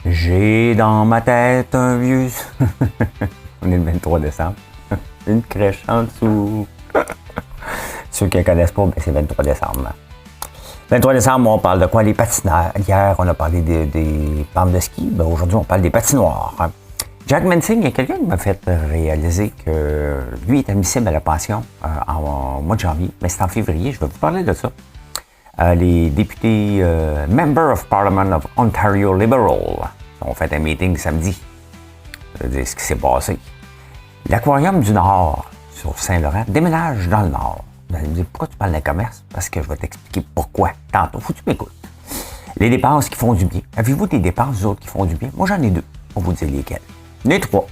J'ai dans ma tête un vieux... On est le 23 décembre. Une crèche en dessous. Ceux qui ne connaissent pas, ben c'est le 23 décembre. 23 décembre, on parle de quoi? Les patineurs. Hier, on a parlé des bandes de ski. Ben, aujourd'hui, on parle des patinoires. Jack Mensing, il y a quelqu'un qui m'a fait réaliser que lui est admissible à la pension en mois de janvier, mais c'est en février. Je vais vous parler de ça. Les députés Member of Parliament of Ontario Liberal ont fait un meeting samedi. Je veux dire ce qui s'est passé. L'Aquarium du Nord, sur Saint-Laurent, déménage dans le Nord. Vous allez me dire, pourquoi tu parles d'un commerce? Parce que je vais t'expliquer pourquoi. Tantôt, faut que tu m'écoutes. Les dépenses qui font du bien. Avez-vous des dépenses, vous autres, qui font du bien? Moi, j'en ai deux, pour vous dire lesquelles. J'en ai trois.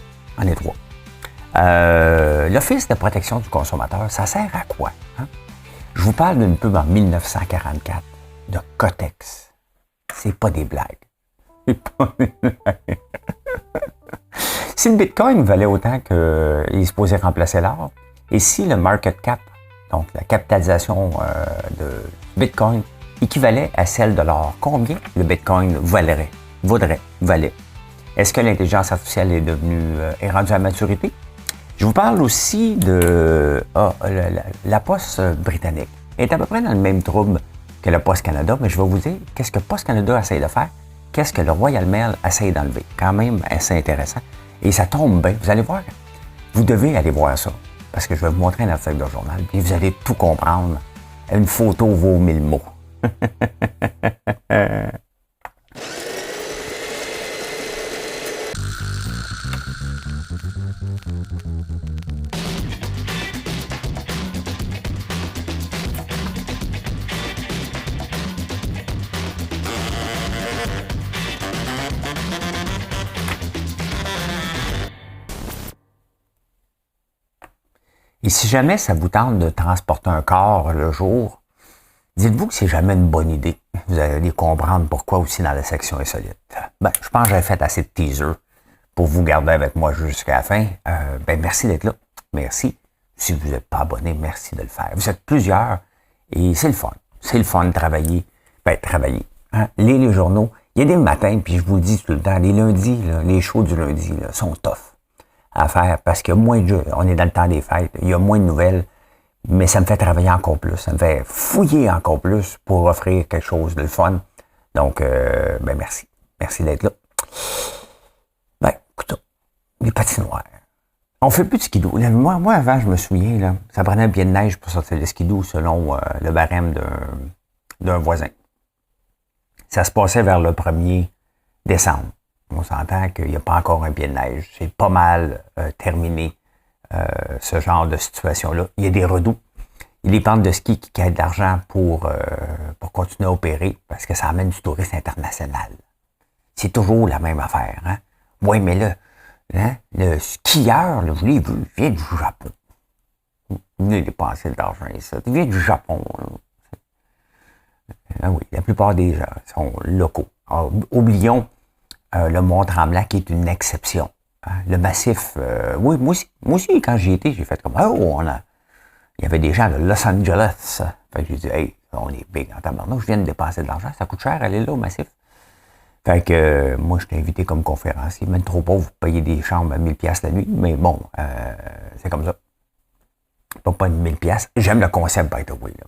L'Office de protection du consommateur, ça sert à quoi? Hein? Je vous parle d'une pub en 1944 de Kotex. C'est pas des blagues. Si le Bitcoin valait autant qu'il est supposé remplacer l'or, et si le market cap, donc la capitalisation de Bitcoin, équivalait à celle de l'or, combien le Bitcoin valait? Est-ce que l'intelligence artificielle est rendue à maturité? Je vous parle aussi de la Poste britannique. Elle est à peu près dans le même trouble que la Poste Canada, mais je vais vous dire qu'est-ce que Poste Canada essaie de faire, qu'est-ce que le Royal Mail essaie d'enlever. Quand même assez intéressant. Et ça tombe bien. Vous allez voir. Vous devez aller voir ça. Parce que je vais vous montrer un article de journal, puis vous allez tout comprendre. Une photo vaut 1000 mots. Et si jamais ça vous tente de transporter un corps le jour, dites-vous que c'est jamais une bonne idée. Vous allez comprendre pourquoi aussi dans la section insolite. Ben, je pense que j'ai fait assez de teasers pour vous garder avec moi jusqu'à la fin. Merci d'être là. Merci. Si vous n'êtes pas abonné, merci de le faire. Vous êtes plusieurs et c'est le fun. C'est le fun de travailler. Travailler. Hein? Lire les journaux. Il y a des matins, puis je vous le dis tout le temps, les lundis, là, les shows du lundi là, sont tough à faire parce qu'il y a moins de... On est dans le temps des fêtes, il y a moins de nouvelles, mais ça me fait travailler encore plus, ça me fait fouiller encore plus pour offrir quelque chose de fun. Donc, merci. Merci d'être là. Écoute, les patinoires. On fait plus de skidoo. Moi, avant, je me souviens, là, ça prenait un pied de neige pour sortir le skidoo selon le barème d'un voisin. Ça se passait vers le 1er décembre. On s'entend qu'il n'y a pas encore un pied de neige. C'est pas mal terminé, ce genre de situation-là. Il y a des redoux. Il y a des pentes de ski qui gagnent de l'argent pour continuer à opérer parce que ça amène du tourisme international. C'est toujours la même affaire. Hein? Oui, mais là, hein, le skieur, là, je l'ai vu, il vient du Japon. Il vient dépenser de l'argent ici. Il vient du Japon. Oui, la plupart des gens sont locaux. Alors, oublions le Mont-Tremblant qui est une exception. Hein? Le massif, oui, moi aussi, quand j'y étais, j'ai fait comme, il y avait des gens de Los Angeles. Fait que j'ai dit, hey, on est big en tabarnak, je viens de dépenser de l'argent, ça coûte cher aller là au massif. Fait que moi, je t'ai invité comme conférencier, même trop pauvre, vous payez des chambres à 1000$ la nuit, mais bon, c'est comme ça. Pas de 1000$. J'aime le concept, by the way. Là.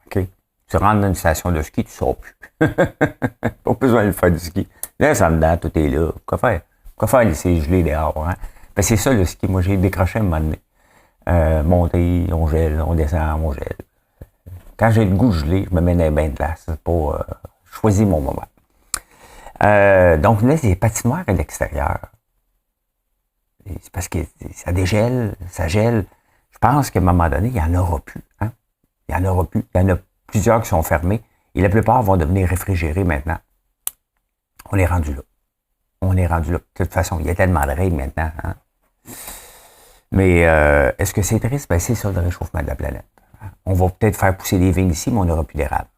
OK? Tu rentres dans une station de ski, tu sors plus. Pas besoin de faire du ski. Laisse en dedans, tout est là. Quoi faire? Pourquoi faire laisser geler dehors? Hein? Ben, c'est ça le ski. Moi, j'ai décroché un moment donné. Monter, on gèle, on descend, on gèle. Quand j'ai le goût de geler, je me mets dans les bains de glace. C'est pas... je choisis mon moment. Donc là, c'est des patinoires à l'extérieur. C'est parce que ça dégèle, ça gèle. Je pense qu'à un moment donné, il n'y en aura plus. Hein? Il n'y en aura plus. Il y en a plusieurs qui sont fermés. Et la plupart vont devenir réfrigérés maintenant. On est rendu là. De toute façon, il y a tellement de règles maintenant. Hein? Mais est-ce que c'est triste? Ben, c'est ça le réchauffement de la planète. On va peut-être faire pousser des vignes ici, mais on n'aura plus d'érable.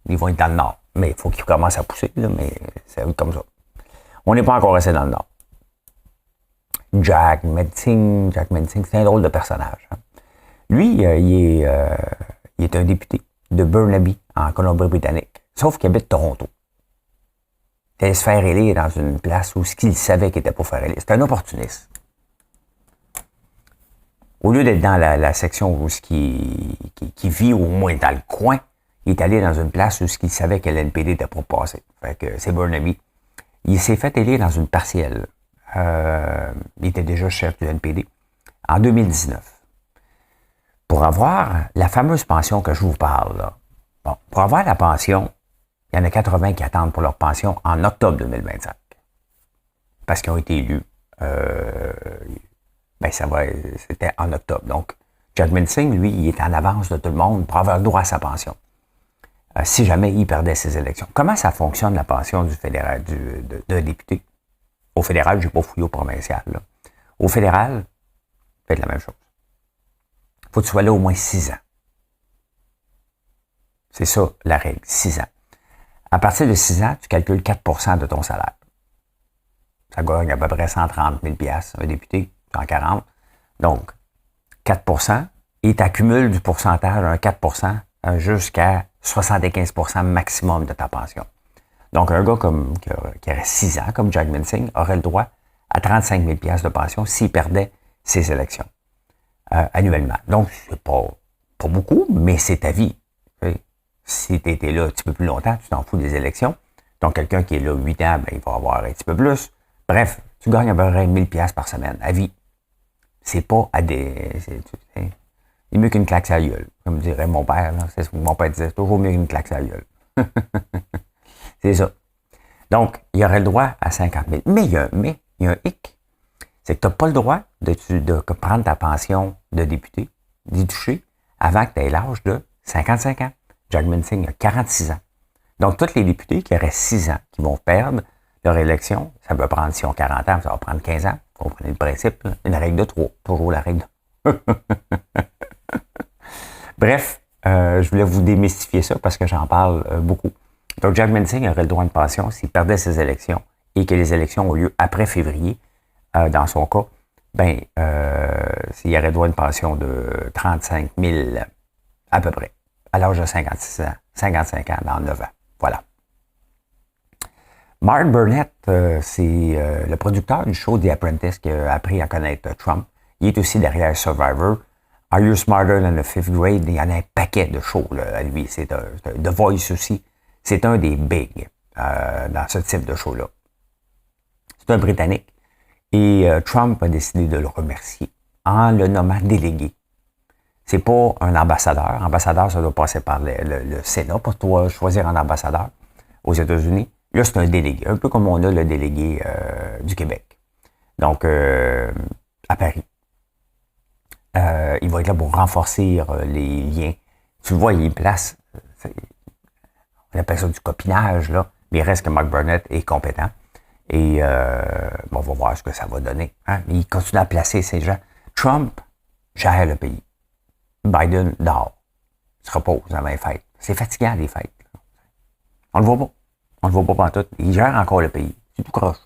Ils vont être dans le nord. Mais il faut qu'ils commencent à pousser, là, mais c'est comme ça. On n'est pas encore assez dans le nord. Jack Mensing, c'est un drôle de personnage. Hein. Lui, il est un député de Burnaby, en Colombie-Britannique. Sauf qu'il habite Toronto. d'aller se faire élire dans une place où ce qu'il savait qu'il était pour faire élire. C'est un opportuniste. Au lieu d'être dans la section où ce qui vit au moins dans le coin, il est allé dans une place où ce qu'il savait que l'NPD était pour passer. Fait que c'est Burnaby. Il s'est fait élire dans une partielle. Il était déjà chef du NPD en 2019. Pour avoir la fameuse pension que je vous parle, là, bon, pour avoir la pension, il y en a 80 qui attendent pour leur pension en octobre 2025. Parce qu'ils ont été élus. C'était en octobre. Donc, Jagmeet Singh, lui, il est en avance de tout le monde pour avoir le droit à sa pension. Si jamais il perdait ses élections. Comment ça fonctionne, la pension du fédéral, d'un député? Au fédéral, je n'ai pas fouillé au provincial. Là. Au fédéral, faites la même chose. Il faut que tu sois là au moins 6 ans. C'est ça, la règle, 6 ans. À partir de 6 ans, tu calcules 4% de ton salaire. Ça gagne à peu près 130 000 $, un député, 140. Donc, 4%, et tu accumules du pourcentage, un 4%, jusqu'à 75% maximum de ta pension. Donc, un gars qui aurait 6 ans, comme Jagmeet Singh, aurait le droit à 35 000 $ de pension s'il perdait ses élections annuellement. Donc, c'est pas beaucoup, mais c'est ta vie. Si tu étais là un petit peu plus longtemps, tu t'en fous des élections. Donc, quelqu'un qui est là 8 ans, ben, il va avoir un petit peu plus. Bref, tu gagnes à peu près 1 000 $ par semaine, à vie. C'est pas à des... Il est mieux qu'une claque à la gueule, comme dirait mon père. Là. C'est ce que mon père disait, toujours mieux qu'une claque à la gueule. C'est ça. Donc, il aurait le droit à 50 000. Mais il y a un hic. C'est que tu n'as pas le droit de prendre ta pension de député, d'y toucher, avant que tu aies l'âge de 55 ans. Jagmeet Singh a 46 ans. Donc, tous les députés qui auraient 6 ans, qui vont perdre leur élection, ça peut prendre, si on 40 ans, ça va prendre 15 ans. Vous comprenez le principe, là? Une règle de 3. Toujours la règle de... Bref, je voulais vous démystifier ça parce que j'en parle beaucoup. Donc, Jagmeet Singh aurait le droit de pension s'il perdait ses élections et que les élections ont lieu après février, dans son cas, s'il aurait le droit de pension de 35 000 à peu près, à l'âge de 55 ans, dans 9 ans. Voilà. Mark Burnett, c'est le producteur du show The Apprentice qui a appris à connaître Trump. Il est aussi derrière Survivor. Are You Smarter Than the Fifth Grade? Il y en a un paquet de shows là, à lui. C'est The Voice aussi. C'est un des bigs dans ce type de show-là. C'est un Britannique. Et Trump a décidé de le remercier en le nommant délégué. C'est pas un ambassadeur. Ambassadeur, ça doit passer par le Sénat pour toi choisir un ambassadeur aux États-Unis. Là, c'est un délégué, un peu comme on a le délégué du Québec. Donc, à Paris. Il va être là pour renforcer les liens. Tu le vois, il place, on appelle ça du copinage, là, mais il reste que Mark Burnett est compétent. Et on va voir ce que ça va donner. Hein? Mais il continue à placer ces gens. Trump gère le pays. Biden dort. Il se repose avant les fêtes. C'est fatigant, les fêtes. On le voit pas. On le voit pas pantoute. Il gère encore le pays. C'est tout croche.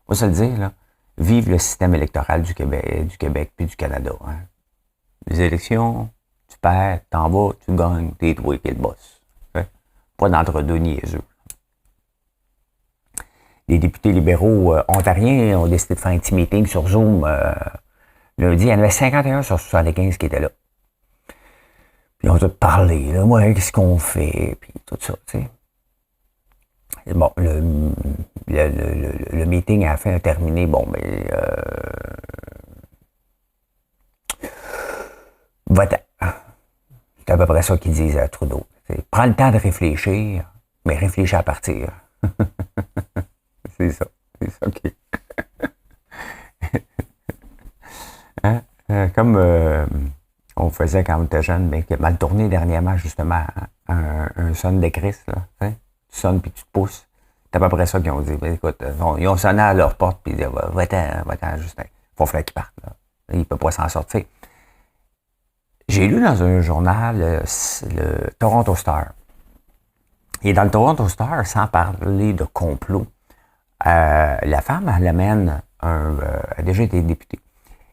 On va se le dire, là. Vive le système électoral du Québec puis du Canada. Hein? Les élections, tu perds, t'en vas, tu gagnes, t'es toi qui es le boss. Hein? Pas d'entre-deux niaiseux. Les députés libéraux ontariens ont décidé de faire un petit meeting sur Zoom lundi. Il y en avait 51 sur 75 qui étaient là. Puis ils ont tous parlé, là, ouais, qu'est-ce qu'on fait, puis tout ça, tu sais. Bon, le meeting à la fin a terminé, bon, mais va-t'en. C'est à peu près ça qu'ils disent à Trudeau. Prends le temps de réfléchir, mais réfléchis à partir. C'est ça qui... hein? Comme on faisait quand on était jeune, mais qui a mal tourné dernièrement, justement, un son de Chris, là, hein? Tu sonnes puis tu te pousses. C'est à peu près ça qu'ils ont dit. Ben, écoute, ils ont sonné à leur porte puis ils disaient, va-t'en, Justin. Il faut qu'il parte. Là. Il ne peut pas s'en sortir. J'ai lu dans un journal le Toronto Star. Et dans le Toronto Star, sans parler de complot, la femme, elle amène a déjà été députée.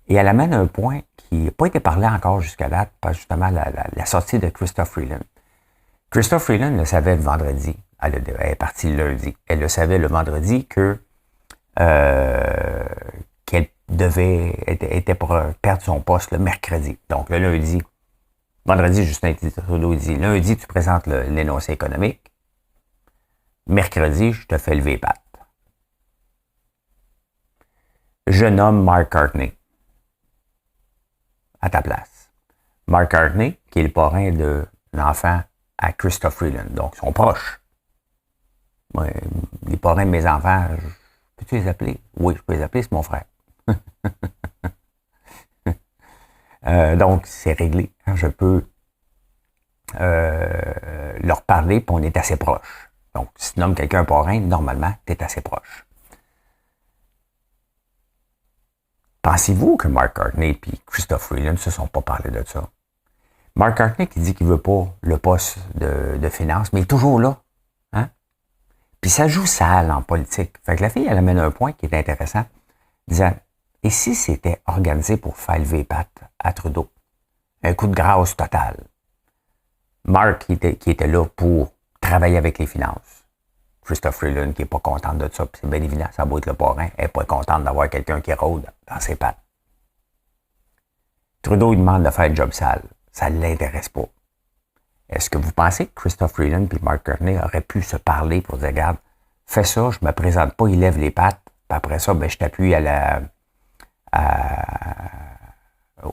Et elle amène un point qui n'a pas été parlé encore jusqu'à date, pas justement la sortie de Christophe Freeland. Christophe Freeland le savait le vendredi. Elle est partie le lundi. Elle le savait le vendredi qu'elle était pour perdre son poste le mercredi. Donc, le lundi, vendredi, Justin Trudeau dit, lundi, tu présentes l'énoncé économique. Mercredi, je te fais lever les pattes. Je nomme Mark Cartney à ta place. Mark Cartney, qui est le parrain de l'enfant à Christophe Freeland. Donc, ils sont proches. Moi, les parrains de mes enfants, peux-tu les appeler? Oui, je peux les appeler, c'est mon frère. Donc, c'est réglé. Je peux leur parler, puis on est assez proche. Donc, si tu nommes quelqu'un parrain, normalement, tu es assez proche. Pensez-vous que Mark Cartney et Christophe Freeland ne se sont pas parlé de ça? Mark Cartney qui dit qu'il ne veut pas le poste de finance, mais il est toujours là. Hein? Puis ça joue sale en politique. Fait que la fille, elle amène un point qui est intéressant, disant, et si c'était organisé pour faire lever les pattes à Trudeau? Un coup de grâce total. Mark qui était là pour travailler avec les finances. Christophe Freeland qui n'est pas contente de ça, puis c'est bien évident, ça va être le parrain, elle n'est pas contente d'avoir quelqu'un qui rôde dans ses pattes. Trudeau lui demande de faire le job sale. Ça ne l'intéresse pas. Est-ce que vous pensez que Christophe Freeland et Mark Cartney auraient pu se parler pour dire, regarde, fais ça, je me présente pas, il lève les pattes, puis après ça, ben, je t'appuie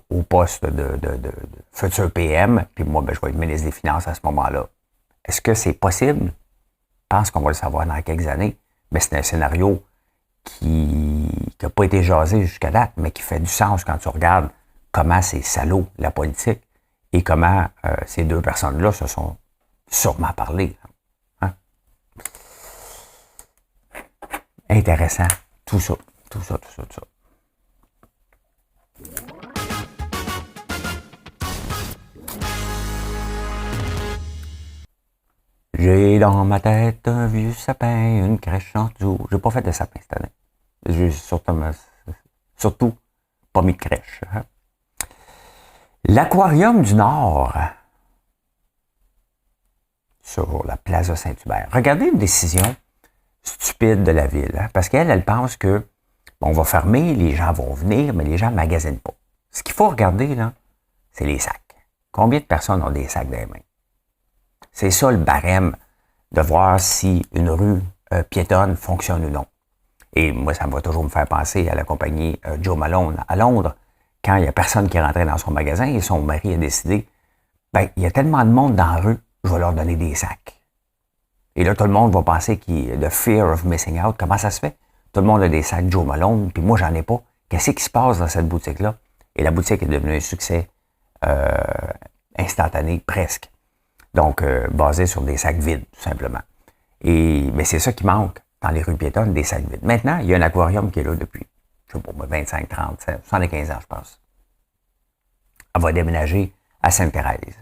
au poste de futur PM, puis moi, ben, je vais être ministre des Finances à ce moment-là. Est-ce que c'est possible? Je pense qu'on va le savoir dans quelques années, mais c'est un scénario qui n'a pas été jasé jusqu'à date, mais qui fait du sens quand tu regardes comment c'est salaud, la politique, et comment ces deux personnes-là se sont sûrement parlé. Hein? Intéressant, tout ça. J'ai dans ma tête un vieux sapin, une crèche en dessous. J'ai pas fait de sapin cette année. J'ai surtout pas mis de crèche. Hein? L'Aquarium du Nord sur la Plaza Saint-Hubert. Regardez une décision stupide de la ville. Hein? Parce qu'elle pense que on va fermer, les gens vont venir, mais les gens ne magasinent pas. Ce qu'il faut regarder, là, c'est les sacs. Combien de personnes ont des sacs dans les mains? C'est ça le barème de voir si une rue piétonne fonctionne ou non. Et moi, ça va toujours me faire penser à la compagnie Joe Malone à Londres. Quand il n'y a personne qui est rentré dans son magasin et son mari a décidé, ben, il y a tellement de monde dans la rue, je vais leur donner des sacs. Et là, tout le monde va penser qu'il y a le fear of missing out. Comment ça se fait? Tout le monde a des sacs Joe Malone, puis moi, j'en ai pas. Qu'est-ce qui se passe dans cette boutique-là? Et la boutique est devenue un succès instantané, presque. Donc, basé sur des sacs vides, tout simplement. Et mais c'est ça qui manque dans les rues piétonnes, des sacs vides. Maintenant, il y a un aquarium qui est là depuis, je sais pas, 25, 30, 75 ans, je pense. Elle va déménager à Sainte-Thérèse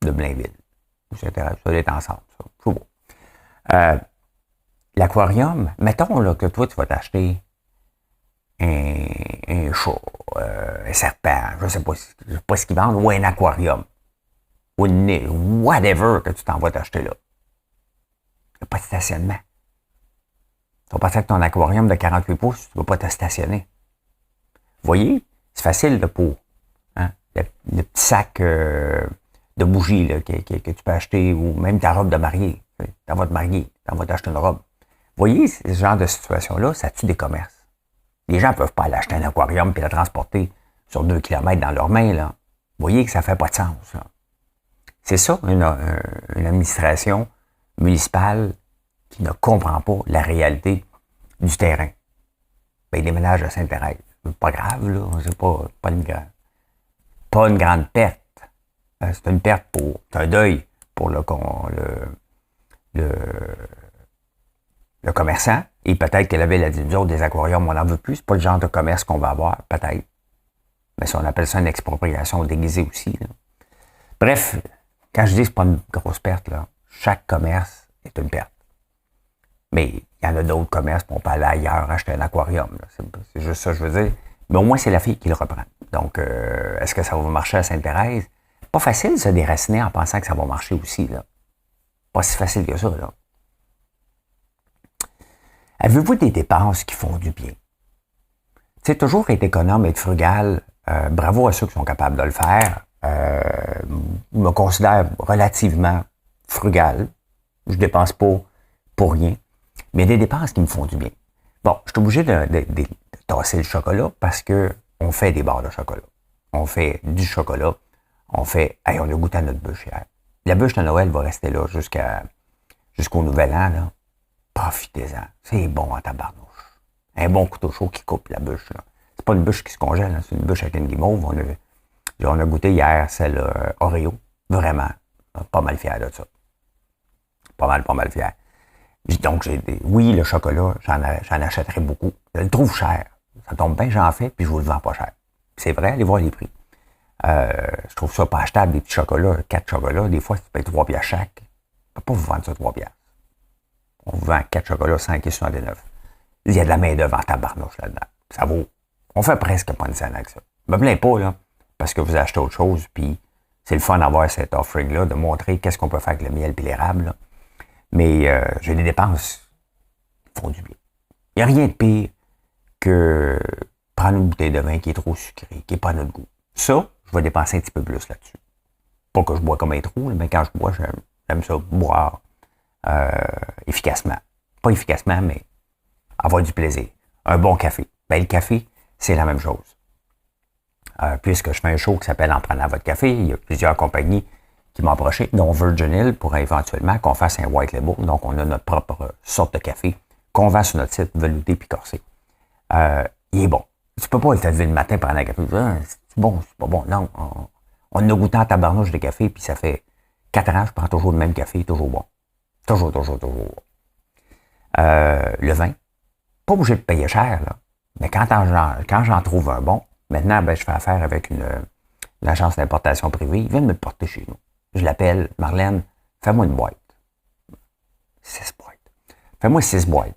de Blainville. Sainte-Thérèse, ça doit être ensemble, ça. C'est beau. L'aquarium, mettons là, que toi, tu vas t'acheter un chat, un serpent, je sais pas ce qu'ils vendent, ou un aquarium. Ou whatever que tu t'en vas t'acheter là. Il n'y a pas de stationnement. Tu vas passer avec ton aquarium de 48 pouces, tu ne vas pas te stationner. Vous voyez, c'est facile de pour. Hein? Le petit sac de bougies là, que tu peux acheter, ou même ta robe de mariée. Tu vas te marier, tu vas t'acheter une robe. Vous voyez, ce genre de situation-là, ça tue des commerces. Les gens ne peuvent pas aller acheter un aquarium et le transporter sur 2 km dans leurs mains. Là. Vous voyez que ça ne fait pas de sens. Là. C'est ça, une administration municipale qui ne comprend pas la réalité du terrain. Ben, il déménage à Sainte-Thérèse. Pas grave, là. C'est pas une grande perte. C'est une perte c'est un deuil pour le commerçant. Et peut-être que la ville a dit, nous autres, des aquariums, on n'en veut plus. C'est pas le genre de commerce qu'on va avoir, peut-être. Mais si on appelle ça une expropriation déguisée aussi. Là. Bref, quand je dis que ce n'est pas une grosse perte, là, chaque commerce est une perte. Mais il y en a d'autres commerces, on peut aller ailleurs acheter un aquarium. Là. C'est juste ça que je veux dire. Mais au moins, c'est la fille qui le reprend. Donc, est-ce que ça va marcher à Sainte-Thérèse? Pas facile de se déraciner en pensant que ça va marcher aussi. Là. Pas si facile que ça, là. Avez-vous des dépenses qui font du bien? Tu sais, toujours être économe, être frugal, bravo à ceux qui sont capables de le faire. Je me considère relativement frugal. Je dépense pas pour rien. Mais il y a des dépenses qui me font du bien. Bon, je suis obligé de tasser le chocolat parce que on fait des barres de chocolat. On fait du chocolat. On fait, hey, on a goûté à notre bûche hier. La bûche de Noël va rester là jusqu'au Nouvel An, là. Profitez-en. C'est bon en tabarnouche. Un bon couteau chaud qui coupe la bûche, là. C'est pas une bûche qui se congèle, hein. C'est une bûche avec une guimauve. On a goûté hier celle Oreo. Vraiment. Pas mal fier de ça. Pas mal fier. Donc, oui, le chocolat, j'en achèterai beaucoup. Je le trouve cher. Ça tombe bien, j'en fais, puis je vous le vends pas cher. C'est vrai, allez voir les prix. Je trouve ça pas achetable, des petits chocolats, 4 chocolats. Des fois, ça peut être 3 piastres chaque. On peut pas vous vendre ça 3 piastres. On vous vend 4 chocolats, 5,79. Il y a de la main-d'œuvre en tabarnouche là-dedans. Ça vaut. On fait presque pas une scène avec ça. Je me plains pas, là, parce que vous achetez autre chose, puis c'est le fun d'avoir cette offering-là, de montrer qu'est-ce qu'on peut faire avec le miel et l'érable, là. Mais j'ai des dépenses qui font du bien. Il n'y a rien de pire que prendre une bouteille de vin qui est trop sucrée, qui n'est pas à notre goût. Ça, je vais dépenser un petit peu plus là-dessus. Pas que je bois comme un trou, mais quand je bois, j'aime ça boire efficacement. Pas efficacement, mais avoir du plaisir. Un bon café. Ben, le café, c'est la même chose. Puisque je fais un show qui s'appelle En prenant votre café, il y a plusieurs compagnies qui m'ont approché, dont Virgin Hill, pour éventuellement qu'on fasse un white label. Donc, on a notre propre sorte de café qu'on vend sur notre site velouté puis corsé. Il est bon. Tu peux pas le lever le matin prendre un café. C'est bon, c'est pas bon. Non, on a goûté en tabarnouche de café, puis ça fait 4 ans, je prends toujours le même café, toujours bon. Toujours bon. Le vin, pas obligé de payer cher, là. Mais quand j'en trouve un bon, maintenant, ben, je fais affaire avec l'agence d'importation privée. Ils viennent me le porter chez nous. Je l'appelle, Marlène, fais-moi une boîte. 6 boîtes. Fais-moi 6 boîtes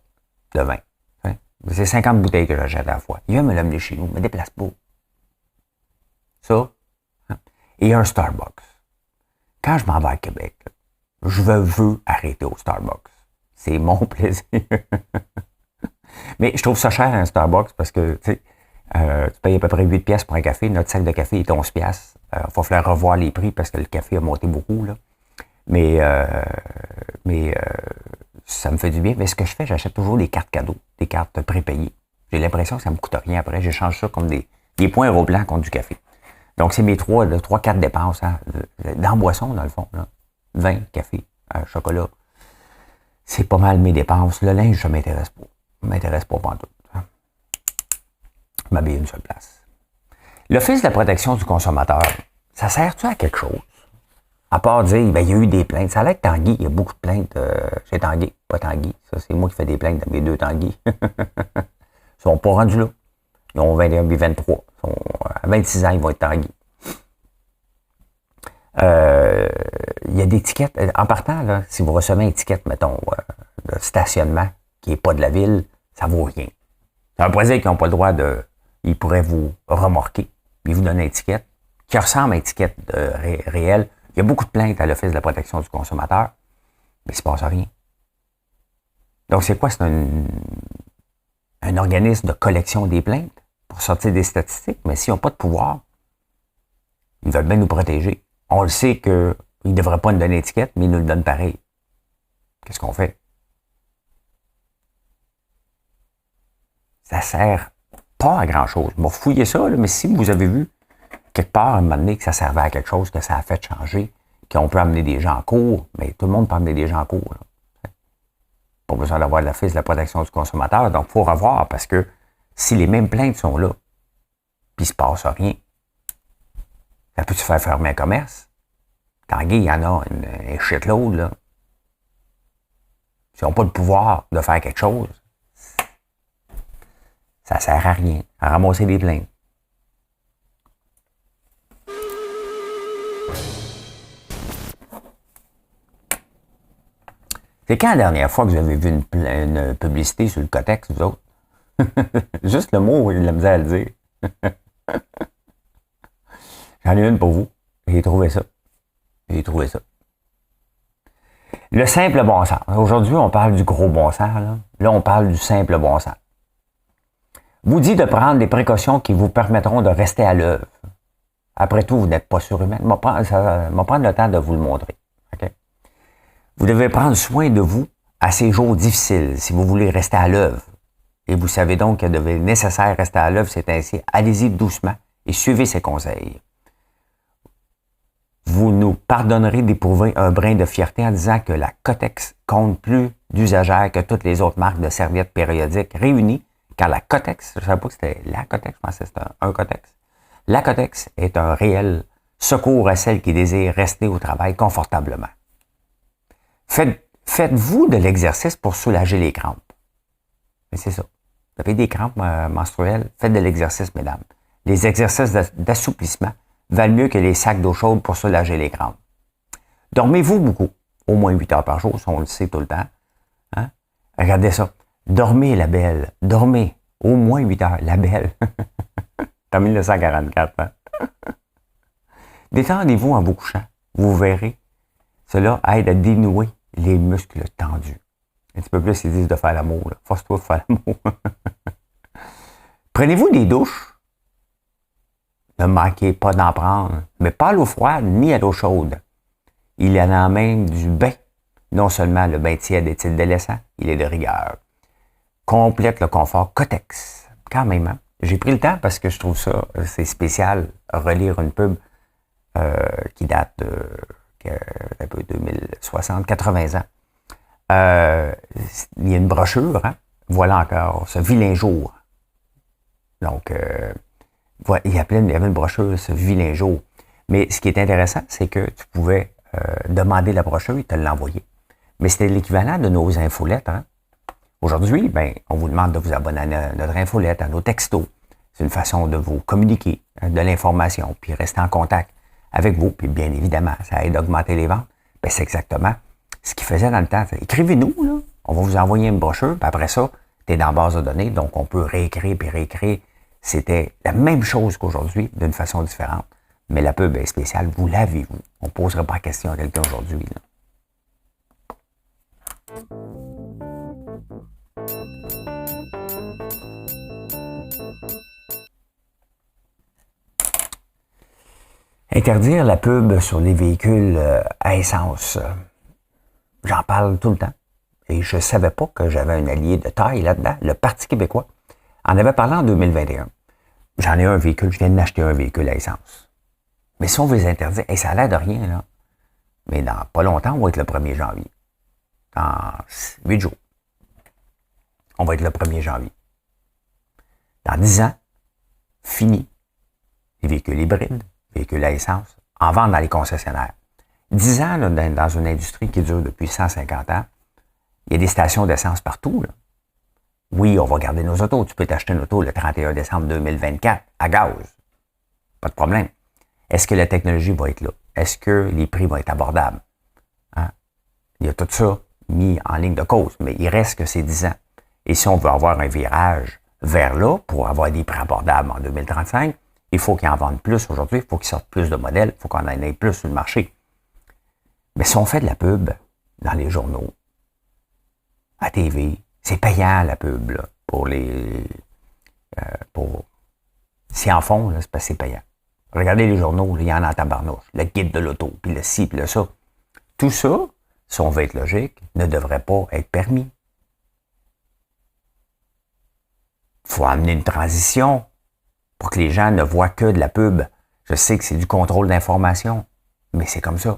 de vin. Hein? C'est 50 bouteilles que j'achète à la fois. Il vient me l'amener chez nous, me déplace pas. Ça. Hein? Et un Starbucks. Quand je m'en vais à Québec, je veux arrêter au Starbucks. C'est mon plaisir. Mais je trouve ça cher un Starbucks parce que, tu sais, tu payes à peu près 8 piastres pour un café. Notre sac de café est 11 piastres. Il va falloir revoir les prix parce que le café a monté beaucoup, là. Mais ça me fait du bien. Mais ce que je fais, j'achète toujours des cartes cadeaux, des cartes prépayées. J'ai l'impression que ça me coûte rien après. J'échange ça comme des points euros blancs contre du café. Donc, c'est mes 3-4 dépenses, hein, dans boisson, dans le fond, là. Vin, café, chocolat. C'est pas mal mes dépenses. Le linge, ça m'intéresse pas. Ça m'intéresse pas pantoute. Hein. Je m'habille une seule place. L'Office de la protection du consommateur, ça sert-tu à quelque chose? À part dire, ben, il y a eu des plaintes. Ça a l'air que Tanguy, il y a beaucoup de plaintes chez Tanguy, pas Tanguy. Ça, c'est moi qui fais des plaintes dans mes 2 Tanguy. Ils sont pas rendus là. Ils ont 21 et 23. À 26 ans, ils vont être Tanguy. Il y a des étiquettes. En partant, là, si vous recevez une étiquette, mettons, de stationnement qui n'est pas de la ville, ça vaut rien. Ça veut pas dire qu'ils n'ont pas le droit de... Ils pourraient vous remorquer, puis vous donner une étiquette qui ressemble à une étiquette réelle. Il y a beaucoup de plaintes à l'Office de la protection du consommateur, mais il ne se passe rien. Donc, c'est quoi? C'est un organisme de collection des plaintes pour sortir des statistiques, mais s'ils n'ont pas de pouvoir, ils veulent bien nous protéger. On le sait qu'ils ne devraient pas nous donner l'étiquette, mais ils nous le donnent pareil. Qu'est-ce qu'on fait? Ça sert pas à grand-chose. Bon, fouillez ça, là, mais si vous avez vu quelque part, à un moment donné, que ça servait à quelque chose, que ça a fait changer, qu'on peut amener des gens en cours, mais tout le monde peut amener des gens en cours. Là. Pas besoin d'avoir l'Office de la protection du consommateur, donc il faut revoir, parce que si les mêmes plaintes sont là, puis il se passe rien, ça peut-tu faire fermer un commerce? Tanguy, il y en a un shitload, là. S'ils n'ont pas le pouvoir de faire quelque chose, ça sert à rien, à ramasser des plaintes. C'est quand la dernière fois que vous avez vu une publicité sur le Cotex, vous autres? Juste le mot, j'ai de la misère à le dire. J'en ai une pour vous. J'ai trouvé ça. Le simple bon sens. Aujourd'hui, on parle du gros bon sens. Là, on parle du simple bon sens. Vous dit de prendre des précautions qui vous permettront de rester à l'œuvre. Après tout, vous n'êtes pas surhumain. Je vais prendre le temps de vous le montrer. Okay? Vous devez prendre soin de vous à ces jours difficiles si vous voulez rester à l'œuvre. Et vous savez donc qu'il est nécessaire rester à l'œuvre, c'est ainsi. Allez-y doucement et suivez ces conseils. Vous nous pardonnerez d'éprouver un brin de fierté en disant que la Kotex compte plus d'usagères que toutes les autres marques de serviettes périodiques réunies, car la Kotex, je ne savais pas que c'était la Kotex, je pensais que c'était un Kotex. La Kotex est un réel secours à celles qui désirent rester au travail confortablement. Faites-vous de l'exercice pour soulager les crampes. Mais c'est ça. Vous avez des crampes menstruelles, faites de l'exercice, mesdames. Les exercices d'assouplissement valent mieux que les sacs d'eau chaude pour soulager les crampes. Dormez-vous beaucoup, au moins 8 heures par jour, ça on le sait tout le temps. Hein? Regardez ça. Dormez, la belle. Dormez, au moins 8 heures, la belle. C'est en 1944. Hein? Détendez-vous en vous couchant. Vous verrez. Cela aide à dénouer les muscles tendus. Un petit peu plus, ils disent de faire l'amour. Force-toi de faire l'amour. Prenez-vous des douches. Ne manquez pas d'en prendre, mais pas à l'eau froide ni à l'eau chaude. Il y en a même du bain. Non seulement le bain tiède est-il délaissant, il est de rigueur. Complète le confort Kotex. Quand même, hein? J'ai pris le temps parce que je trouve ça, c'est spécial, relire une pub qui date un peu 2060, 80 ans. Il y a une brochure, hein? Voilà encore, ce vilain jour. Donc, il y avait une brochure, ce vilain jour. Mais ce qui est intéressant, c'est que tu pouvais demander la brochure et te l'envoyer. Mais c'était l'équivalent de nos infolettes. Hein? Aujourd'hui, ben, on vous demande de vous abonner à notre infolette, à nos textos. C'est une façon de vous communiquer de l'information, puis rester en contact avec vous. Puis bien évidemment, ça aide à augmenter les ventes. Ben, c'est exactement ce qu'ils faisaient dans le temps. Écrivez-nous, là. On va vous envoyer une brochure, puis après ça, tu es dans la base de données, donc on peut réécrire puis réécrire. C'était la même chose qu'aujourd'hui, d'une façon différente. Mais la pub est spéciale, vous l'avez-vous. On ne posera pas la question à quelqu'un aujourd'hui. Là. Interdire la pub sur les véhicules à essence. J'en parle tout le temps. Et je ne savais pas que j'avais un allié de taille là-dedans, le Parti québécois. En avait parlé en 2021. J'en ai un véhicule, je viens d'acheter un véhicule à essence. Mais si on veut les interdire, ça a l'air de rien, là. Mais dans pas longtemps, on va être le 1er janvier. Dans 8 jours. On va être le 1er janviie. Dans 10 ans, fini. Les véhicules hybrides, véhicules à essence, en vente dans les concessionnaires. 10 ans, là, dans une industrie qui dure depuis 150 ans, il y a des stations d'essence partout, là. Oui, on va garder nos autos. Tu peux t'acheter une auto le 31 décembre 2024 à gaz. Pas de problème. Est-ce que la technologie va être là? Est-ce que les prix vont être abordables? Hein? Il y a tout ça mis en ligne de cause, mais il reste que c'est 10 ans. Et si on veut avoir un virage vers là, pour avoir des prix abordables en 2035, il faut qu'ils en vendent plus aujourd'hui, il faut qu'ils sortent plus de modèles, il faut qu'on en ait plus sur le marché. Mais si on fait de la pub dans les journaux, à TV, c'est payant la pub, là, pour les... S'ils en font, là, c'est parce que c'est payant. Regardez les journaux, là, il y en a en tabarnouche. Le guide de l'auto, puis le ci, puis le ça. Tout ça, si on veut être logique, ne devrait pas être permis. Il faut amener une transition pour que les gens ne voient que de la pub. Je sais que c'est du contrôle d'information, mais c'est comme ça.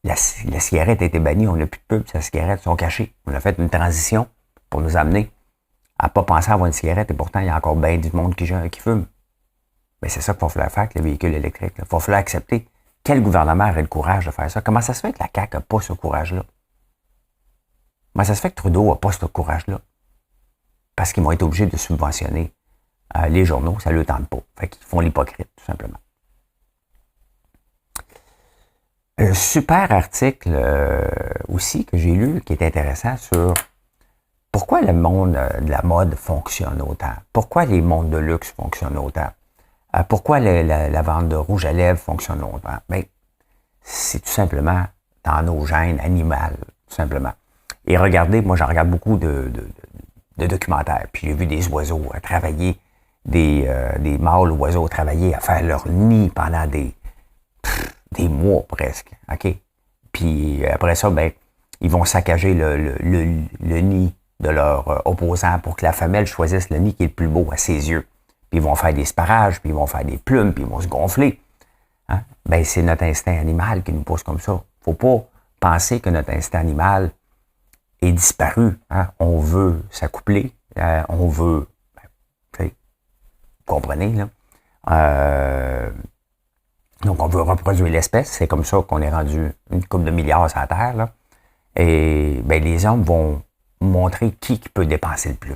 La cigarette a été bannie, on n'a plus de pub, sa cigarette sont cachées. On a fait une transition pour nous amener à ne pas penser à avoir une cigarette et pourtant il y a encore bien du monde qui fume. Mais c'est ça qu'il va falloir faire avec les véhicules électriques. Il va falloir accepter. Quel gouvernement aurait le courage de faire ça? Comment ça se fait que la CAQ n'a pas ce courage-là? Comment ça se fait que Trudeau n'a pas ce courage-là? Parce qu'ils vont être obligés de subventionner les journaux, ça ne le tente pas. Fait qu'ils font l'hypocrite, tout simplement. Un super article aussi que j'ai lu qui est intéressant sur pourquoi le monde de la mode fonctionne autant. Pourquoi les mondes de luxe fonctionnent autant. Pourquoi la vente de rouge à lèvres fonctionne autant. Bien, c'est tout simplement dans nos gènes animales, tout simplement. Et regardez, moi, j'en regarde beaucoup de documentaires, puis j'ai vu des oiseaux travailler, des mâles oiseaux travailler à faire leur nid pendant des mois presque, OK? Puis après ça, ben, ils vont saccager le nid de leur opposant pour que la femelle choisisse le nid qui est le plus beau à ses yeux. Puis ils vont faire des sparages, puis ils vont faire des plumes, puis ils vont se gonfler. Hein? Ben, c'est notre instinct animal qui nous pousse comme ça. Faut pas penser que notre instinct animal est disparu. Hein? On veut s'accoupler, on veut, vous comprenez, là? Donc, on veut reproduire l'espèce. C'est comme ça qu'on est rendu une couple de milliards sur la Terre, là. Et ben, les hommes vont montrer qui peut dépenser le plus.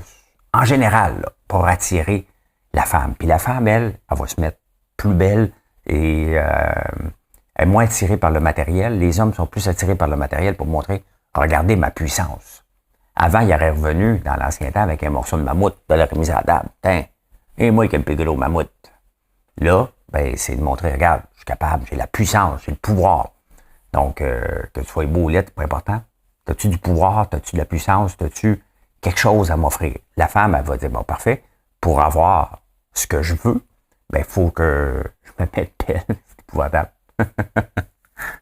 En général, là, pour attirer la femme. Puis la femme, elle va se mettre plus belle et elle est moins attirée par le matériel. Les hommes sont plus attirés par le matériel pour montrer, regardez ma puissance. Avant, il aurait revenu dans l'ancien temps avec un morceau de mammouth, de la remise à la table. Tiens, et moi qui ai le plus gros mammouth. Là, ben, c'est de montrer, regarde, je suis capable, j'ai la puissance, j'ai le pouvoir. Donc, que tu sois beau ou laid, c'est pas important. T'as-tu du pouvoir, t'as-tu de la puissance, t'as-tu quelque chose à m'offrir? La femme, elle va dire, bon, parfait, pour avoir ce que je veux, ben, il faut que je me mette belle. C'est épouvantable.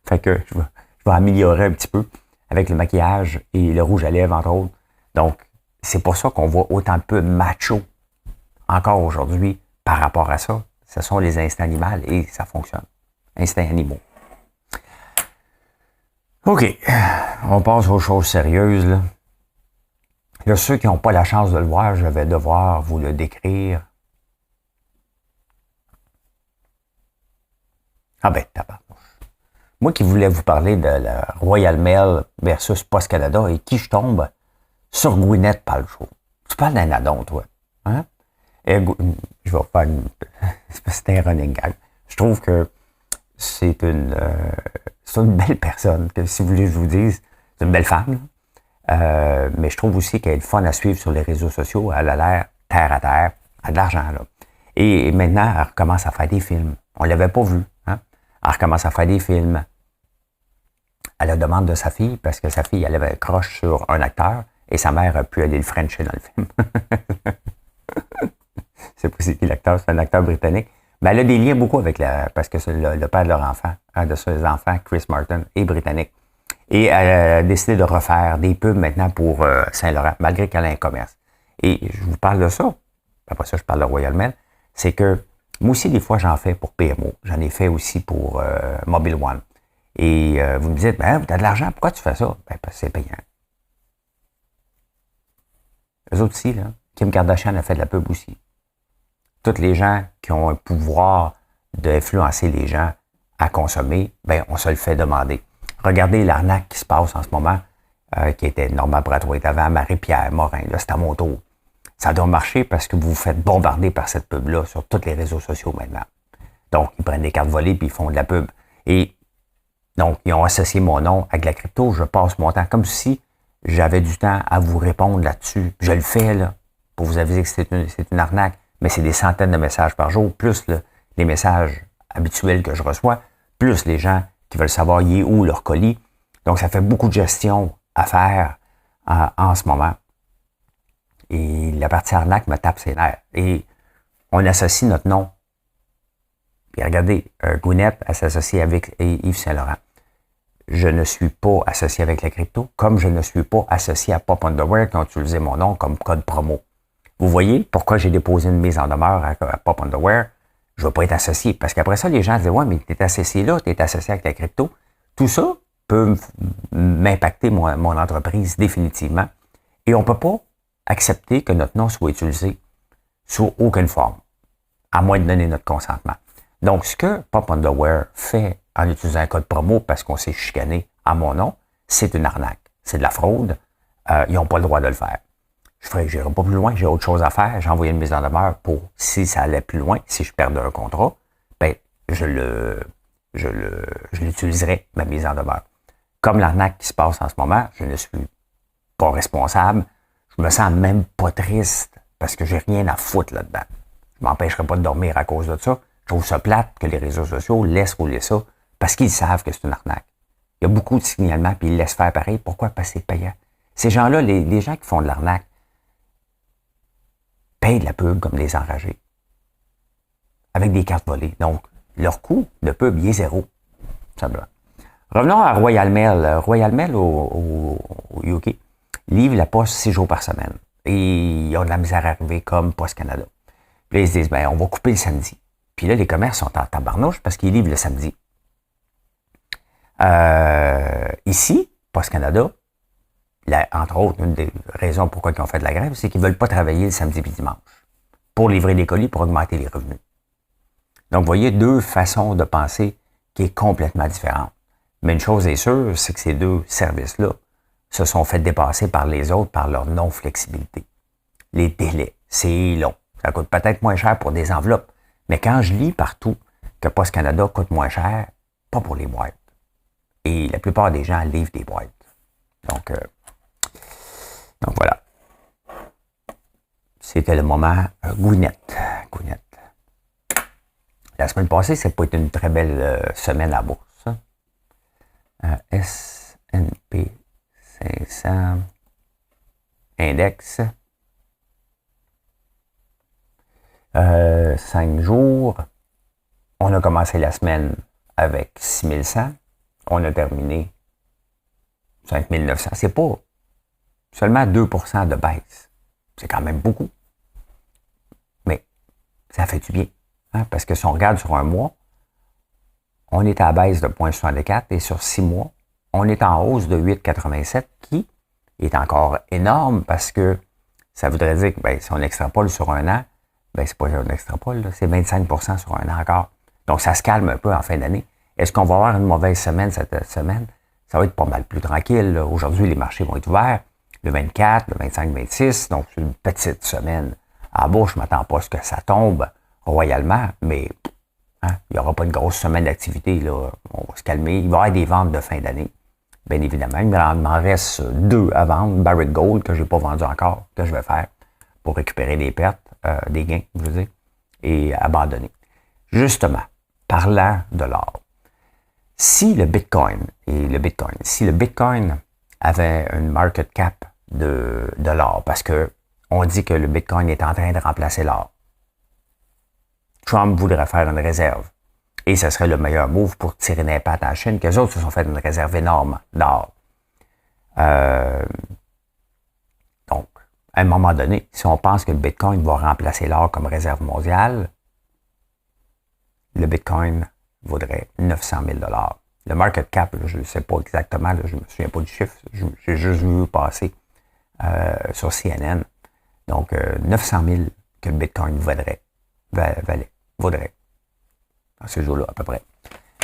Fait que je vais améliorer un petit peu avec le maquillage et le rouge à lèvres, entre autres. Donc, c'est pour ça qu'on voit autant de peu macho encore aujourd'hui par rapport à ça. Ce sont les instincts animaux et ça fonctionne. Instincts animaux. OK. On passe aux choses sérieuses, là. Là, ceux qui n'ont pas la chance de le voir, je vais devoir vous le décrire. Ah ben, tabarnouche. Moi qui voulais vous parler de la Royal Mail versus Post Canada et qui je tombe sur Gwyneth Paltrow. Tu parles d'un addon, toi. Hein? Et, je vais faire c'est un running gag. Je trouve que c'est une belle personne, que si vous voulez que je vous dise, c'est une belle femme. Mais je trouve aussi qu'elle est fun à suivre sur les réseaux sociaux. Elle a l'air terre à terre, elle a de l'argent, là. Et maintenant, elle recommence à faire des films. On ne l'avait pas vu. Hein? Elle recommence à faire des films. À la demande de sa fille, parce que sa fille, elle avait un croche sur un acteur, et sa mère a pu aller le frencher dans le film. C'est pas c'est qui l'acteur, c'est un acteur britannique. Mais elle a des liens beaucoup avec parce que c'est le père de leur enfant, un de ses enfants, Chris Martin, est britannique. Et elle a décidé de refaire des pubs maintenant pour Saint-Laurent, malgré qu'elle a un commerce. Et je vous parle de ça. Après ça, je parle de Royal Mail. C'est que moi aussi, des fois, j'en fais pour PMO. J'en ai fait aussi pour Mobile One. Et vous me dites, ben, tu as de l'argent, pourquoi tu fais ça? Ben, parce que c'est payant. Eux autres aussi, là, Kim Kardashian a fait de la pub aussi. Tous les gens qui ont un pouvoir d'influencer les gens à consommer, ben, on se le fait demander. Regardez l'arnaque qui se passe en ce moment, qui était Normand Brathwaite avant, Marie-Pierre Morin, là, c'est à mon tour. Ça doit marcher parce que vous vous faites bombarder par cette pub-là sur tous les réseaux sociaux maintenant. Donc, ils prennent des cartes volées puis ils font de la pub. Et donc, ils ont associé mon nom avec la crypto. Je passe mon temps comme si j'avais du temps à vous répondre là-dessus. Je le fais, là, pour vous aviser que c'est une arnaque. Mais c'est des centaines de messages par jour, plus les messages habituels que je reçois, plus les gens qui veulent savoir y est où leur colis. Donc, ça fait beaucoup de gestion à faire en ce moment. Et la partie arnaque me tape ses nerfs. Et on associe notre nom. Puis regardez, Gwyneth, elle s'associe avec Yves Saint-Laurent. Je ne suis pas associé avec la crypto, comme je ne suis pas associé à Pop Underwear qui ont utilisé mon nom comme code promo. Vous voyez pourquoi j'ai déposé une mise en demeure à Pop Underwear? Je ne veux pas être associé. Parce qu'après ça, les gens disent, ouais, mais tu es associé là, tu es associé avec la crypto. Tout ça peut m'impacter mon entreprise définitivement. Et on ne peut pas accepter que notre nom soit utilisé sous aucune forme, à moins de donner notre consentement. Donc, ce que Pop Underwear fait en utilisant un code promo parce qu'on s'est chicané à mon nom, c'est une arnaque. C'est de la fraude. Ils n'ont pas le droit de le faire. Je n'irai pas plus loin, j'ai autre chose à faire. J'ai envoyé une mise en demeure pour, si ça allait plus loin, si je perdais un contrat, ben, je l'utiliserai, ma mise en demeure. Comme l'arnaque qui se passe en ce moment, je ne suis pas responsable. Je me sens même pas triste parce que j'ai rien à foutre là-dedans. Je m'empêcherai pas de dormir à cause de ça. Je trouve ça plate que les réseaux sociaux laissent rouler ça parce qu'ils savent que c'est une arnaque. Il y a beaucoup de signalements, puis ils laissent faire pareil. Pourquoi? Parce que c'est payant. Ces gens-là, les gens qui font de l'arnaque, payent de la pub comme des enragés. Avec des cartes volées. Donc, leur coût de pub, il est zéro. Simplement. Revenons à Royal Mail. Royal Mail au UK livre la poste 6 jours par semaine. Et ils ont de la misère à arriver comme Poste Canada. Puis là, ils se disent, on va couper le samedi. Puis là, les commerces sont en tabarnouche parce qu'ils livrent le samedi. Ici, Poste Canada, entre autres, une des raisons pourquoi ils ont fait de la grève, c'est qu'ils ne veulent pas travailler le samedi et dimanche pour livrer des colis, pour augmenter les revenus. Donc, vous voyez, deux façons de penser qui est complètement différentes. Mais une chose est sûre, c'est que ces deux services-là se sont fait dépasser par les autres par leur non-flexibilité. Les délais, c'est long. Ça coûte peut-être moins cher pour des enveloppes. Mais quand je lis partout que Poste Canada coûte moins cher, pas pour les boîtes. Et la plupart des gens livrent des boîtes. Donc voilà. C'était le moment Gouinette. La semaine passée, ça n'a pas été une très belle semaine à la bourse. S&P 500 Index. 5 jours. On a commencé la semaine avec 6100. On a terminé 5900. C'est pas seulement 2% de baisse. C'est quand même beaucoup. Mais ça fait du bien. Hein? Parce que si on regarde sur un mois, on est à la baisse de 0,64 et sur 6 mois, on est en hausse de 8,87 qui est encore énorme parce que ça voudrait dire que si on extrapole sur un an, c'est pas un extrapole, là, c'est 25% sur un an encore. Donc ça se calme un peu en fin d'année. Est-ce qu'on va avoir une mauvaise semaine cette semaine? Ça va être pas mal plus tranquille. Là. Aujourd'hui, les marchés vont être ouverts le 24, le 25, 26. Donc c'est une petite semaine. À la bourse, je ne m'attends pas à ce que ça tombe royalement, mais il n'y aura pas une grosse semaine d'activité. Là. On va se calmer. Il va y avoir des ventes de fin d'année. Bien évidemment. Il m'en reste 2 à vendre. Barrick Gold, que je n'ai pas vendu encore, que je vais faire pour récupérer des pertes, des gains, je veux dire, et abandonner. Justement, parlant de l'or, si le Bitcoin avait une market cap de l'or, parce que on dit que le Bitcoin est en train de remplacer l'or, Trump voudrait faire une réserve. Et ce serait le meilleur move pour tirer l'impact en Chine, qu'eux autres se sont fait une réserve énorme d'or. Donc, à un moment donné, si on pense que le Bitcoin va remplacer l'or comme réserve mondiale, le Bitcoin vaudrait 900 000 $. Le market cap, là, je ne sais pas exactement, là, je ne me souviens pas du chiffre, j'ai juste vu passer sur CNN. Donc, 900 000 que le Bitcoin vaudrait dans ce jour-là, à peu près.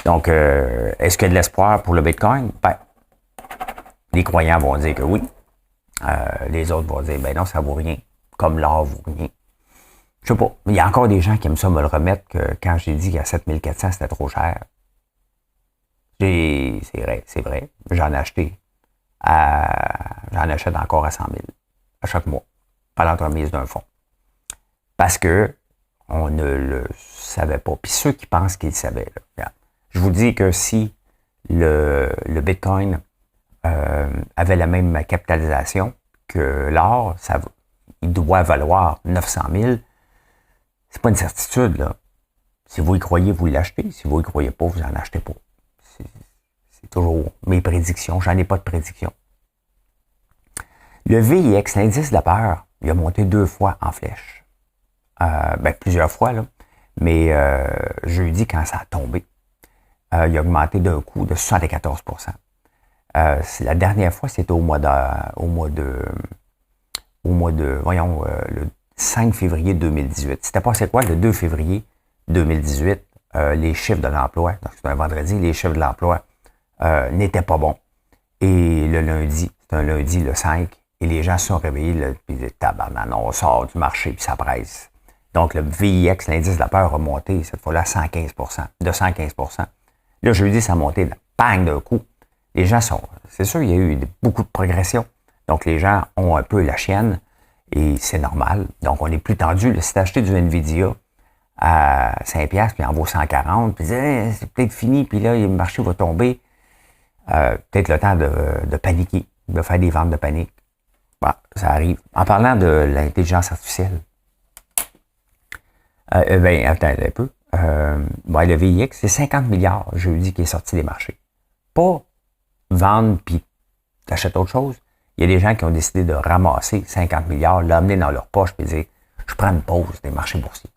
Donc, est-ce qu'il y a de l'espoir pour le Bitcoin? Les croyants vont dire que oui. Les autres vont dire, non, ça vaut rien. Comme l'or vaut rien. Je sais pas. Il y a encore des gens qui aiment ça me le remettre que quand j'ai dit qu'à 7400, c'était trop cher. C'est vrai. J'en ai acheté. J'en achète encore à 100 000 à chaque mois, par l'entremise d'un fonds. Parce que on ne le savait pas. Puis ceux qui pensent qu'ils le savaient, là, je vous dis que si le Bitcoin avait la même capitalisation que l'or, il doit valoir 900 000. C'est pas une certitude, là. Si vous y croyez, vous l'achetez. Si vous y croyez pas, vous n'en achetez pas. C'est toujours mes prédictions. J'en ai pas de prédiction. Le VIX, l'indice de la peur, il a monté 2 fois en flèche. Plusieurs fois, là. Mais jeudi, quand ça a tombé, il a augmenté d'un coup de 74%. La dernière fois, c'était le 5 février 2018. C'était passé quoi? Le 2 février 2018, les chiffres de l'emploi, donc c'est un vendredi, les chiffres de l'emploi n'étaient pas bons. Et le lundi, c'est un lundi, le 5, et les gens se sont réveillés, là, puis ils disaient, tabarnak, on sort du marché, puis ça presse. Donc, le VIX, l'indice de la peur, a monté, cette fois-là, 115%, de 115%. Là, jeudi, ça a monté, bang, d'un coup. Les gens c'est sûr, il y a eu beaucoup de progression. Donc, les gens ont un peu la chienne, et c'est normal. Donc, on est plus tendu. Là, si tu as acheté du NVIDIA à 5$, puis il en vaut 140, puis c'est peut-être fini, puis là, le marché va tomber. peut-être le temps de paniquer, de faire des ventes de panique. Bon, ça arrive. En parlant de l'intelligence artificielle, attends un peu. Le VIX, c'est 50 milliards jeudi qui est sorti des marchés. Pas vendre puis t'achètes autre chose. Il y a des gens qui ont décidé de ramasser 50 milliards, l'amener dans leur poche et dire je prends une pause des marchés boursiers.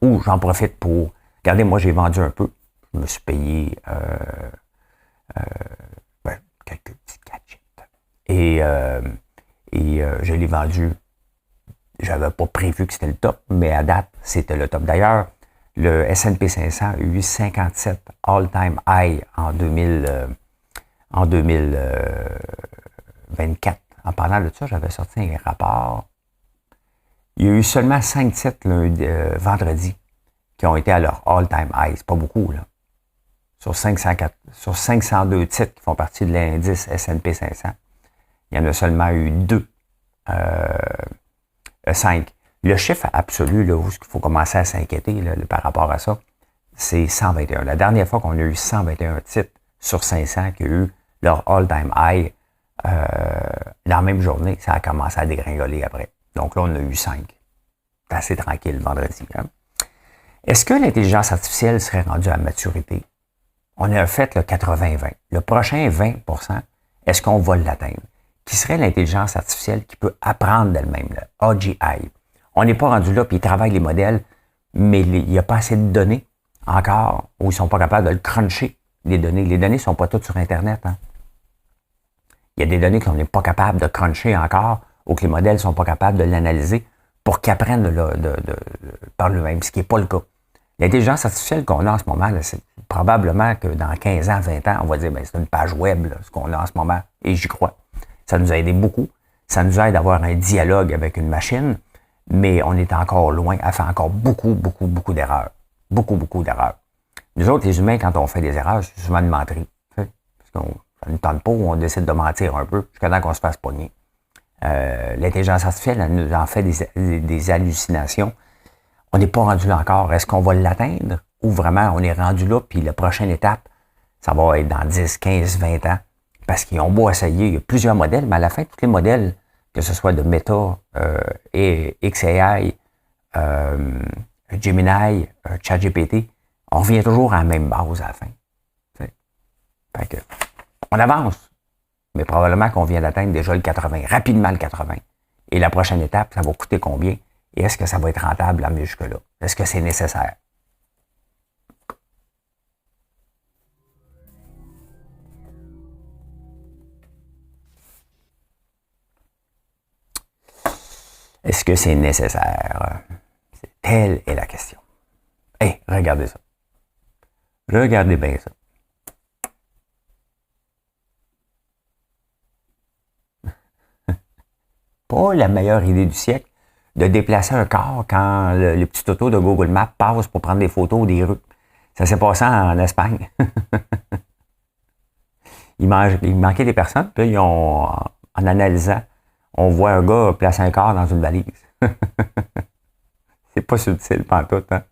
Ou j'en profite pour. Regardez, moi j'ai vendu un peu. Je me suis payé quelques petits gadgets. Et je l'ai vendu. J'avais pas prévu que c'était le top, mais à date, c'était le top. D'ailleurs, le S&P 500 a eu 57 all-time high en 2024. En parlant de ça, j'avais sorti un rapport. Il y a eu seulement 5 titres vendredi qui ont été à leur all-time high. C'est pas beaucoup, là. Sur 502 titres qui font partie de l'indice S&P 500, il y en a seulement eu 5. Le chiffre absolu, là, où il faut commencer à s'inquiéter là, par rapport à ça, c'est 121. La dernière fois qu'on a eu 121 titres sur 500 qui ont eu leur all-time high dans la même journée, ça a commencé à dégringoler après. Donc là, on a eu 5. C'est assez tranquille vendredi. Hein? Est-ce que l'intelligence artificielle serait rendue à maturité? On a fait le 80-20. Le prochain 20%, est-ce qu'on va l'atteindre? Qui serait l'intelligence artificielle qui peut apprendre d'elle-même, le AGI? On n'est pas rendu là, puis ils travaillent les modèles, mais il n'y a pas assez de données encore, où ils ne sont pas capables de le cruncher, les données. Les données ne sont pas toutes sur Internet. Hein? Il y a des données qu'on n'est pas capable de cruncher encore, ou que les modèles ne sont pas capables de l'analyser pour qu'ils apprennent par eux-mêmes, ce qui n'est pas le cas. L'intelligence artificielle qu'on a en ce moment, là, c'est probablement que dans 15 ans, 20 ans, on va dire, c'est une page web, là, ce qu'on a en ce moment, et j'y crois. Ça nous a aidé beaucoup. Ça nous aide à avoir un dialogue avec une machine, mais on est encore loin à faire encore beaucoup d'erreurs. Beaucoup d'erreurs. Nous autres, les humains, quand on fait des erreurs, c'est souvent une menterie. Parce qu'on ça ne nous tente pas ou on décide de mentir un peu jusqu'à temps qu'on se fasse pogner. L'intelligence artificielle, elle nous en fait des hallucinations. On n'est pas rendu là encore. Est-ce qu'on va l'atteindre? Ou vraiment, on est rendu là, puis la prochaine étape, ça va être dans 10, 15, 20 ans. Parce qu'ils ont beau essayer, il y a plusieurs modèles, mais à la fin, tous les modèles, que ce soit de Meta, et XAI, Gemini, ChatGPT, on revient toujours à la même base à la fin. Fait que, on avance, mais probablement qu'on vient d'atteindre déjà le 80, rapidement le 80. Et la prochaine étape, ça va coûter combien? Et est-ce que ça va être rentable à mieux jusque-là? Est-ce que c'est nécessaire? Est-ce que c'est nécessaire? Telle est la question. Hey, regardez ça. Regardez bien ça. Pas la meilleure idée du siècle de déplacer un corps quand le petit auto de Google Maps passe pour prendre des photos des rues. Ça s'est passé en Espagne. il manquait des personnes, puis là, en analysant, on voit un gars placer un corps dans une valise. C'est pas subtil pantoute, hein?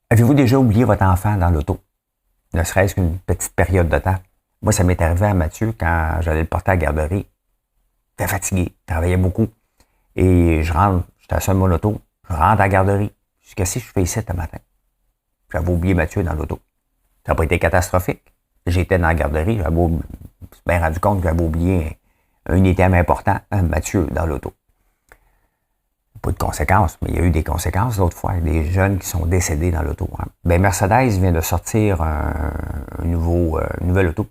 Avez-vous déjà oublié votre enfant dans l'auto? Ne serait-ce qu'une petite période de temps. Moi, ça m'est arrivé à Mathieu quand j'allais le porter à la garderie. J'étais fatigué, je travaillais beaucoup. Et je stationne mon auto, je rentre à la garderie. Qu'est-ce que je fais ici ce matin? J'avais oublié Mathieu dans l'auto. Ça n'a pas été catastrophique. J'étais dans la garderie, je me suis bien rendu compte que j'avais oublié un item important, Mathieu, dans l'auto. Pas de conséquences, mais il y a eu des conséquences l'autre fois, des jeunes qui sont décédés dans l'auto. Hein. Ben, Mercedes vient de sortir un nouvel auto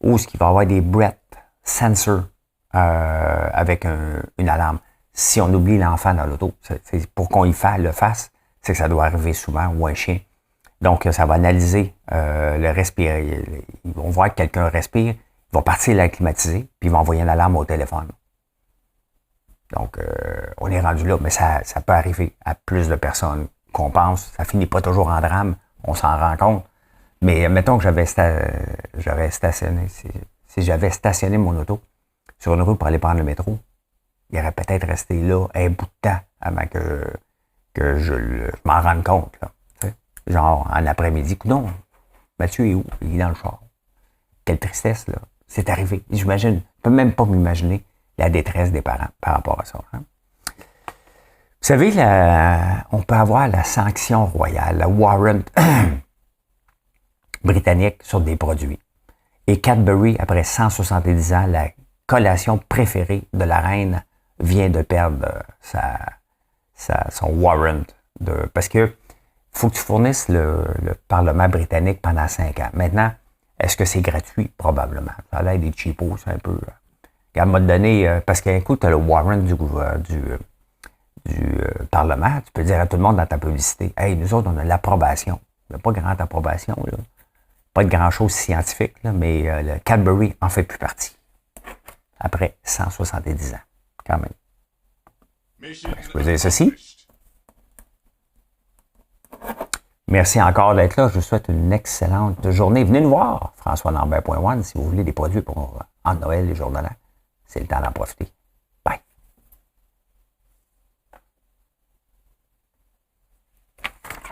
où il va y avoir des breath sensors avec une alarme. Si on oublie l'enfant dans l'auto, c'est pour qu'on le fasse, c'est que ça doit arriver souvent, ou un chien. Donc, ça va analyser le respirer. Ils vont voir que quelqu'un respire, ils vont partir la climatiser, puis ils vont envoyer une alarme au téléphone. Donc, on est rendu là, mais ça peut arriver à plus de personnes qu'on pense. Ça finit pas toujours en drame, on s'en rend compte. Mais mettons que j'avais stationné, si j'avais stationné mon auto sur une rue pour aller prendre le métro, il aurait peut-être resté là un bout de temps avant que je m'en rende compte. Là. Genre, en après-midi, non, Mathieu est où? Il est dans le char. Quelle tristesse, là. C'est arrivé. J'imagine, je ne peux même pas m'imaginer la détresse des parents par rapport à ça. Hein? Vous savez, on peut avoir la sanction royale, la warrant britannique sur des produits. Et Cadbury, après 170 ans, la collation préférée de la reine vient de perdre son warrant. Parce que faut que tu fournisses le Parlement britannique pendant 5 ans. Maintenant, est-ce que c'est gratuit? Probablement. Ça a l'air des cheapos, c'est un peu... Regarde, m'a donné... parce qu'un coup, tu as le warrant du Parlement. Tu peux dire à tout le monde dans ta publicité, « Hey, nous autres, on a l'approbation. » Il n'y a pas grande approbation, là. Pas de grand-chose scientifique, là, mais le Cadbury en fait plus partie. Après 170 ans, quand même. Je peux dire ceci. Merci encore d'être là. Je vous souhaite une excellente journée. Venez nous voir, françoislambert.one, si vous voulez des produits pour en Noël, les jours de l'an. C'est le temps d'en profiter.